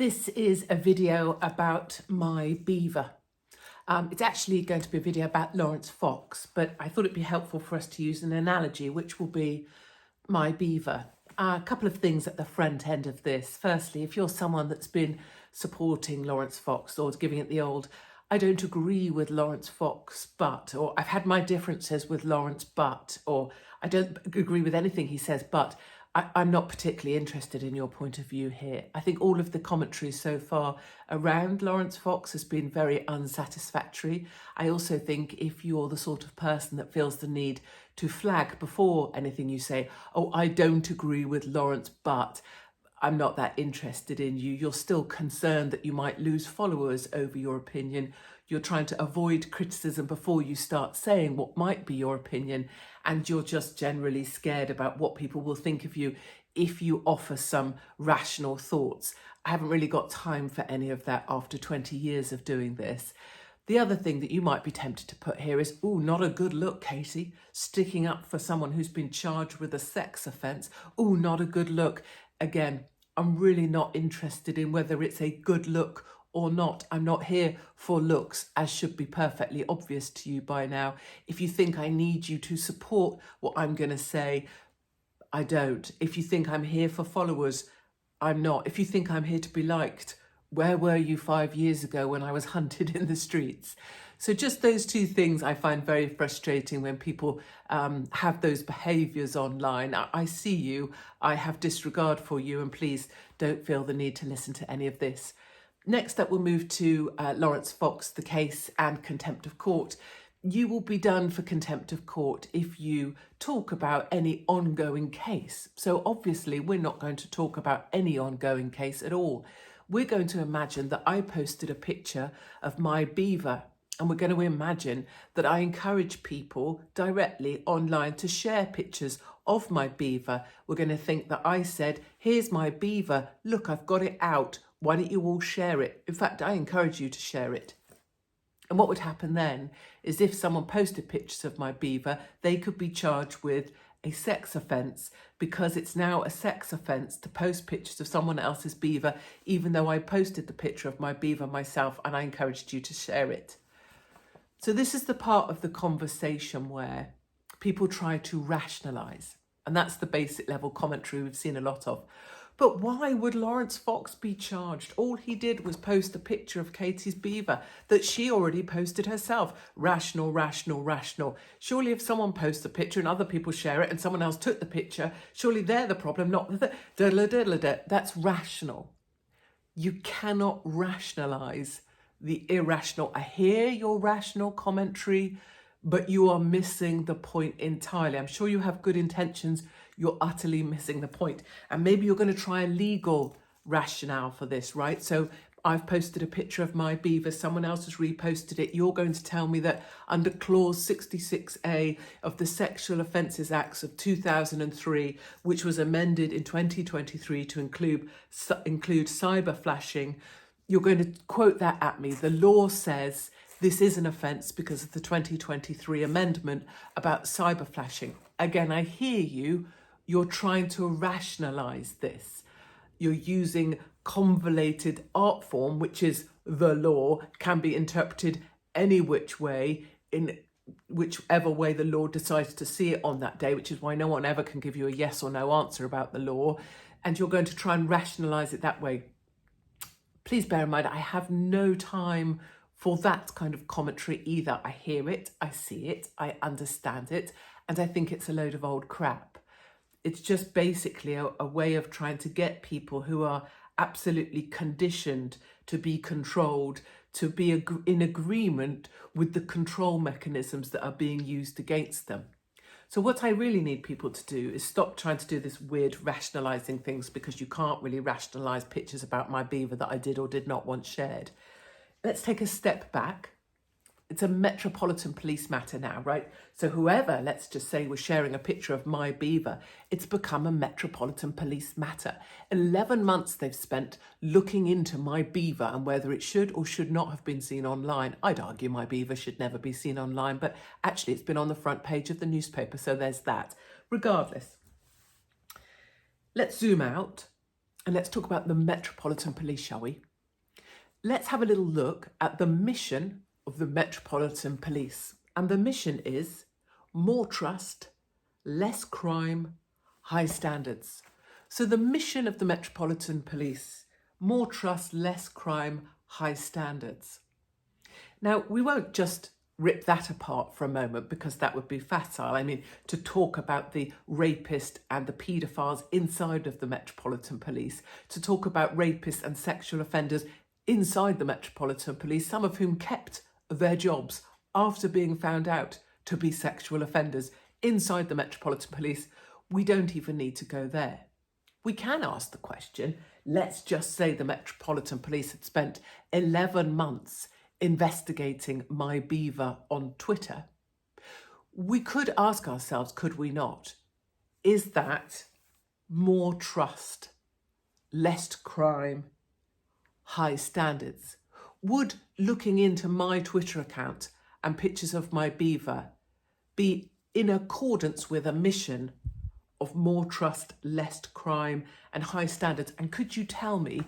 This is a video about my beaver. It's actually going to be a video about Laurence Fox, but I thought it'd be helpful for us to use an analogy, which will be my beaver. A couple of things at the front end of this. Firstly, if you're someone that's been supporting Laurence Fox or giving it the old, I don't agree with Laurence Fox, but, or I've had my differences with Laurence, but, or I don't agree with anything he says, but I'm not particularly interested in your point of view here. I think all of the commentary so far around Laurence Fox has been very unsatisfactory. I also think if you're the sort of person that feels the need to flag before anything you say, oh, I don't agree with Laurence, but I'm not that interested in you. You're still concerned that you might lose followers over your opinion. You're trying to avoid criticism before you start saying what might be your opinion. And you're just generally scared about what people will think of you if you offer some rational thoughts. I haven't really got time for any of that after 20 years of doing this. The other thing that you might be tempted to put here is, oh, not a good look, Katie, sticking up for someone who's been charged with a sex offence. Oh, not a good look. Again, I'm really not interested in whether it's a good look or not. I'm not here for looks, as should be perfectly obvious to you by now. If you think I need you to support what I'm going to say, I don't. If you think I'm here for followers, I'm not. If you think I'm here to be liked, where were you 5 years ago when I was hunted in the streets? So just those two things I find very frustrating when people have those behaviours online. I see you, I have disregard for you, and please don't feel the need to listen to any of this. Next up, we'll move to Laurence Fox, the case and contempt of court. You will be done for contempt of court if you talk about any ongoing case. So obviously, we're not going to talk about any ongoing case at all. We're going to imagine that I posted a picture of my beaver, and we're going to imagine that I encourage people directly online to share pictures of my beaver. We're going to think that I said, here's my beaver, look, I've got it out. Why don't you all share it? In fact, I encourage you to share it. And what would happen then is if someone posted pictures of my beaver, they could be charged with a sex offence, because it's now a sex offence to post pictures of someone else's beaver, even though I posted the picture of my beaver myself and I encouraged you to share it. So this is the part of the conversation where people try to rationalise, and that's the basic level commentary we've seen a lot of. But why would Laurence Fox be charged? All he did was post a picture of Katie's beaver that she already posted herself. Rational, rational, rational. Surely if someone posts a picture and other people share it and someone else took the picture, surely they're the problem, not the That's rational. You cannot rationalise the irrational. I hear your rational commentary, but you are missing the point entirely. I'm sure you have good intentions. You're utterly missing the point. And maybe you're going to try a legal rationale for this, right? So I've posted a picture of my beaver. Someone else has reposted it. You're going to tell me that under clause 66A of the Sexual Offences Acts of 2003, which was amended in 2023 to include cyber flashing, you're going to quote that at me. The law says this is an offence because of the 2023 amendment about cyber flashing. Again, I hear you. You're trying to rationalise this. You're using convoluted art form, which is the law, can be interpreted any which way, in whichever way the law decides to see it on that day, which is why no one ever can give you a yes or no answer about the law. And you're going to try and rationalise it that way. Please bear in mind, I have no time for that kind of commentary either. I hear it, I see it, I understand it, and I think it's a load of old crap. It's just basically a way of trying to get people who are absolutely conditioned to be controlled, to be in agreement with the control mechanisms that are being used against them. So what I really need people to do is stop trying to do this weird rationalising things, because you can't really rationalise pictures about my beaver that I did or did not want shared. Let's take a step back. It's a Metropolitan Police matter now, right? So whoever, let's just say, was sharing a picture of my beaver, it's become a Metropolitan Police matter. 11 months they've spent looking into my beaver and whether it should or should not have been seen online. I'd argue my beaver should never be seen online, but actually it's been on the front page of the newspaper, so there's that. Regardless, let's zoom out. And let's talk about the Metropolitan Police, shall we? Let's have a little look at the mission of the Metropolitan Police. And the mission is more trust, less crime, high standards. So the mission of the Metropolitan Police, more trust, less crime, high standards. Now, we won't just rip that apart for a moment because that would be facile. I mean, to talk about the rapist and the paedophiles inside of the Metropolitan Police, to talk about rapists and sexual offenders inside the Metropolitan Police, some of whom kept their jobs after being found out to be sexual offenders inside the Metropolitan Police, we don't even need to go there. We can ask the question, let's just say the Metropolitan Police had spent 11 months investigating my beaver on Twitter. We could ask ourselves, could we not, is that more trust, less crime, high standards? Would looking into my Twitter account and pictures of my beaver be in accordance with a mission of more trust, less crime and high standards? And could you tell me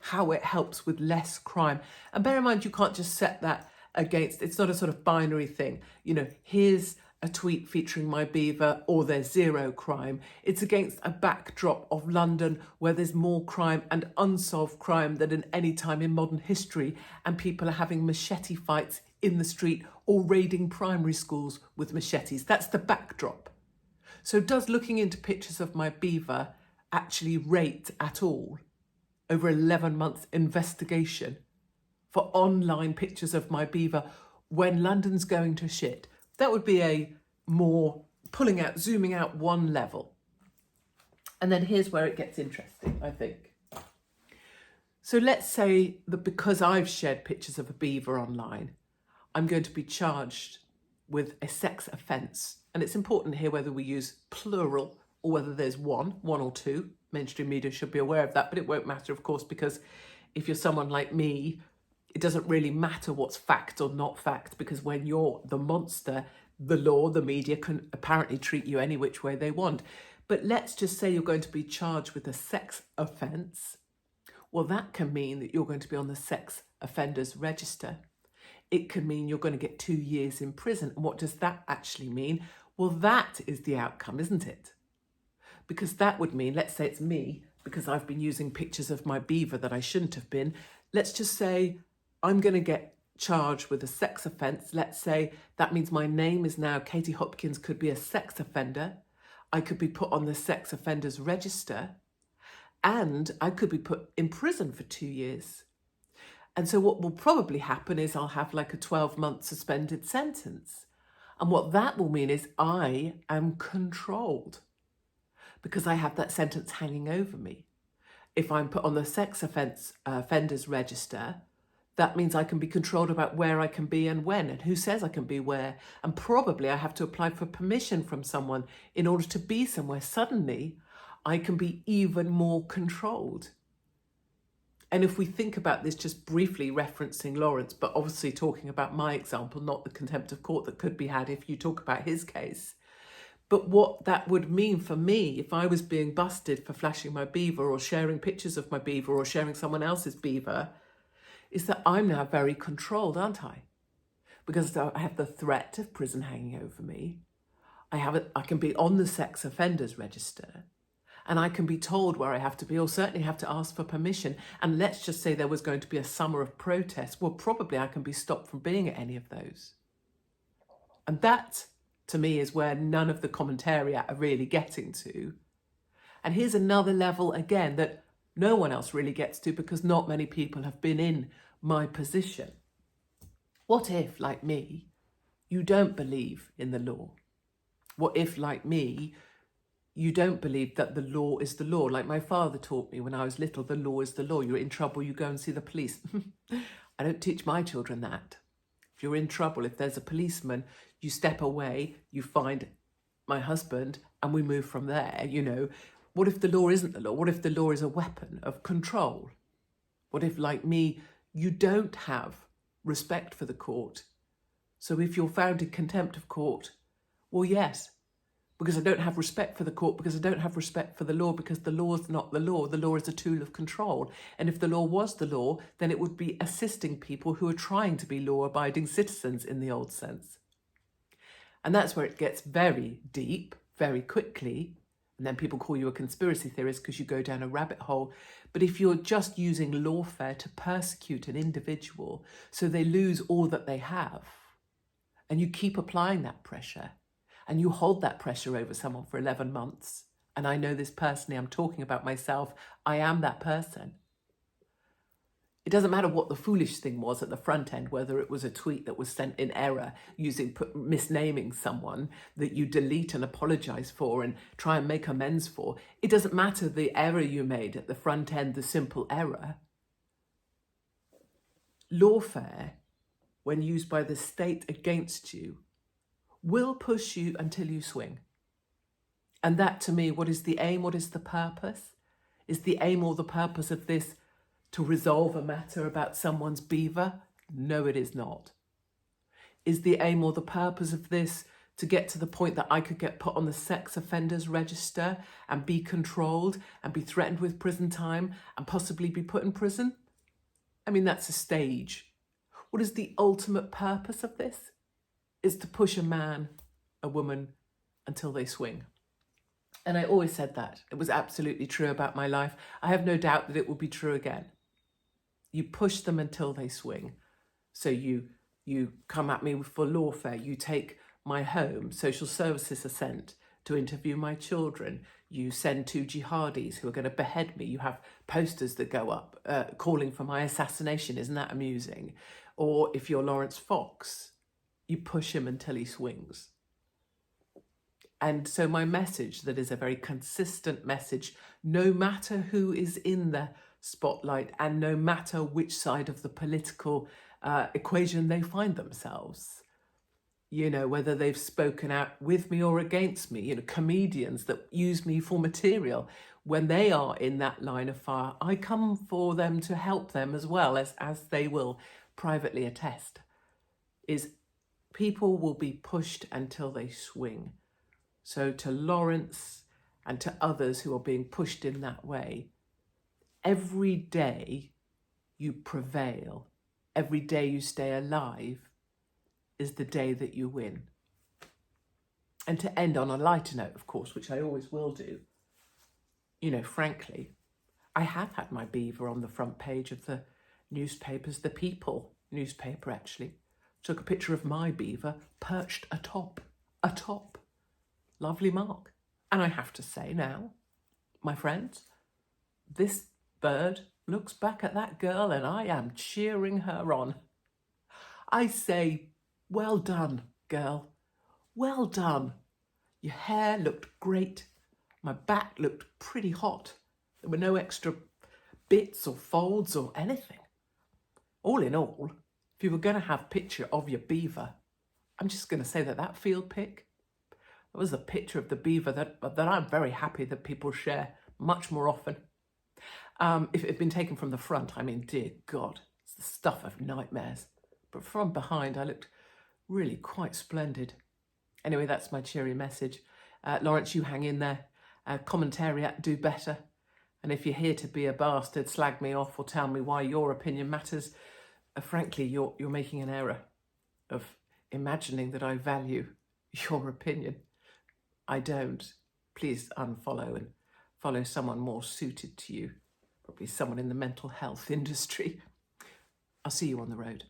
how it helps with less crime? And bear in mind, you can't just set that against, it's not a sort of binary thing. You know, here's a tweet featuring my beaver or there's zero crime. It's against a backdrop of London where there's more crime and unsolved crime than at any time in modern history, and people are having machete fights in the street or raiding primary schools with machetes. That's the backdrop. So does looking into pictures of my beaver actually rate at all over 11 months investigation for online pictures of my beaver when London's going to shit? That would be a more pulling out, zooming out one level. And then here's where it gets interesting, I think. So let's say that because I've shared pictures of a beaver online, I'm going to be charged with a sex offence. And it's important here whether we use plural or whether there's one or two. Mainstream media should be aware of that, but it won't matter, of course, because if you're someone like me, it doesn't really matter what's fact or not fact, because when you're the monster, the law, the media can apparently treat you any which way they want. But let's just say you're going to be charged with a sex offence. Well, that can mean that you're going to be on the sex offenders register. It can mean you're going to get 2 years in prison. And what does that actually mean? Well, that is the outcome, isn't it? Because that would mean, let's say it's me, because I've been using pictures of my beaver that I shouldn't have been. Let's just say I'm going to get charged with a sex offence. Let's say that means my name is now Katie Hopkins, could be a sex offender. I could be put on the sex offenders register and I could be put in prison for 2 years. And so what will probably happen is I'll have like a 12-month suspended sentence. And what that will mean is I am controlled because I have that sentence hanging over me. If I'm put on the sex offenders register, that means I can be controlled about where I can be and when, and who says I can be where. And probably I have to apply for permission from someone in order to be somewhere. Suddenly, I can be even more controlled. And if we think about this, just briefly referencing Laurence, but obviously talking about my example, not the contempt of court that could be had if you talk about his case. But what that would mean for me, if I was being busted for flashing my beaver or sharing pictures of my beaver or sharing someone else's beaver, is that I'm now very controlled, aren't I? Because I have the threat of prison hanging over me. I can be on the sex offenders register, and I can be told where I have to be, or certainly have to ask for permission. And let's just say there was going to be a summer of protests. Well, probably I can be stopped from being at any of those. And that, to me, is where none of the commentariat are really getting to. And here's another level, again, that no one else really gets to because not many people have been in my position. What if, like me, you don't believe in the law? What if, like me, you don't believe that the law is the law? Like my father taught me when I was little, the law is the law. You're in trouble, you go and see the police. I don't teach my children that. If you're in trouble, if there's a policeman, you step away, you find my husband, and we move from there, you know. What if the law isn't the law? What if the law is a weapon of control? What if, like me, you don't have respect for the court? So if you're found in contempt of court, well, yes, because I don't have respect for the court, because I don't have respect for the law, because the law is not the law. The law is a tool of control. And if the law was the law, then it would be assisting people who are trying to be law-abiding citizens in the old sense. And that's where it gets very deep, very quickly. And then people call you a conspiracy theorist because you go down a rabbit hole. But if you're just using lawfare to persecute an individual so they lose all that they have, and you keep applying that pressure, and you hold that pressure over someone for 11 months, and I know this personally, I'm talking about myself, I am that person. It doesn't matter what the foolish thing was at the front end, whether it was a tweet that was sent in error, misnaming someone that you delete and apologize for and try and make amends for. It doesn't matter the error you made at the front end, the simple error. Lawfare, when used by the state against you, will push you until you swing. And that, to me, what is the aim? What is the purpose? Is the aim or the purpose of this to resolve a matter about someone's beaver? No, it is not. Is the aim or the purpose of this to get to the point that I could get put on the sex offenders register and be controlled and be threatened with prison time and possibly be put in prison? I mean, that's a stage. What is the ultimate purpose of this? Is to push a man, a woman, until they swing. And I always said that. It was absolutely true about my life. I have no doubt that it will be true again. You push them until they swing. So you come at me for lawfare. You take my home. Social services are sent to interview my children. You send 2 jihadis who are going to behead me. You have posters that go up calling for my assassination. Isn't that amusing? Or if you're Laurence Fox, you push him until he swings. And so my message, that is a very consistent message, no matter who is in the spotlight and no matter which side of the political equation they find themselves, you know, whether they've spoken out with me or against me, you know, comedians that use me for material, when they are in that line of fire, I come for them to help them as well, as they will privately attest, is people will be pushed until they swing. So to Laurence and to others who are being pushed in that way, every day you prevail, every day you stay alive is the day that you win. And to end on a lighter note, of course, which I always will do, you know, frankly, I have had my beaver on the front page of the newspapers, the People newspaper actually. Took a picture of my beaver perched atop. Lovely mark. And I have to say now, my friends, this bird looks back at that girl and I am cheering her on. I say, well done, girl. Well done. Your hair looked great. My back looked pretty hot. There were no extra bits or folds or anything. All in all, if you were going to have a picture of your beaver, I'm just going to say that field pic, that was a picture of the beaver that I'm very happy that people share much more often. If it had been taken from the front, I mean, dear God, it's the stuff of nightmares. But from behind, I looked really quite splendid. Anyway, that's my cheery message. Laurence, you hang in there. Commentariat, do better. And if you're here to be a bastard, slag me off or tell me why your opinion matters, frankly, you're making an error of imagining that I value your opinion. I don't. Please unfollow and follow someone more suited to you, probably someone in the mental health industry. I'll see you on the road.